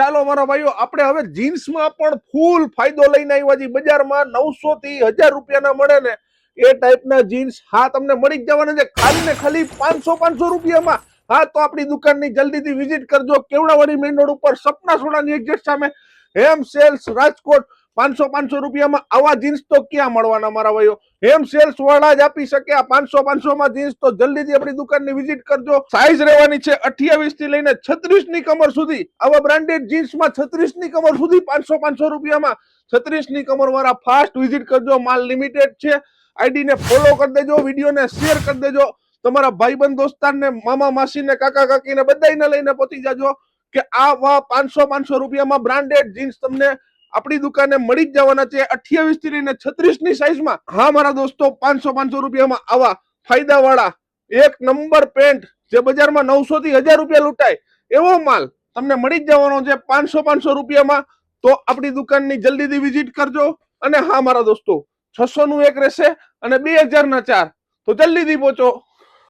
ચાલો મારા ભાઈઓ, આપણે હવે જીન્સમાં પણ ફૂલ ફાયદો લઈને આવ્યા છીએ. બજારમાં 900 થી 1000 રૂપિયાના મળે ને એ ટાઈપના જીન્સ હા તમને મળી જ જવાના છે ખાલી ને ખાલી 500 રૂપિયામાં. હા તો આપણી દુકાનની જલ્દીથી વિઝિટ કરજો. કેવડાવાડી મેઇન રોડ ઉપર સપના સોડાની એક્ઝેક્ટ સામે હેમ સેલ્સ રાજકોટ. 500 રૂપિયામાં આવા જીન્સ તો ક્યાં મળવાના મારા ભાઈઓ? હેમ સેલ્સ વાળા જ આપી શકે આ 500 માં જીન્સ. તો જલ્દીથી આપણી દુકાનની વિઝિટ કરજો. સાઈઝ રહેવાની છે 28 થી લઈને 36 ની કમર સુધી. આવા બ્રાન્ડેડ જીન્સમાં 36 ની કમર સુધી 500 રૂપિયામાં. 36 ની કમર વાળા ફાસ્ટ વિઝિટ કરજો. માલ લિમિટેડ છે. આઈડી ને ફોલો કરી દેજો, વિડીયોને શેર કરી દેજો. તમારા ભાઈબંધ દોસ્તારને, મામા માસીને, કાકા કાકીને બધાને લઈને પહોંચી જાજો કે આવા 500 રૂપિયામાં બ્રાન્ડેડ જીન્સ તમને આપણી દુકાને મળી જ જવાના છે 28 થી લઈને 36 ની સાઈઝમાં. હા મારા દોસ્તો, 500 રૂપિયામાં આવા ફાયદા વાળા એક નંબર પેન્ટ જે બજારમાં 900 થી 1000 રૂપિયા લૂંટાય એવો માલ તમને મળી જ જવાનો છે 500 રૂપિયામાં. તો આપણી દુકાનની જલ્દીથી વિઝિટ કરજો. અને હા મારા દોસ્તો, 600 નું એક રહેશે અને 2000 ના 4. તો જલ્દીથી પહોંચો.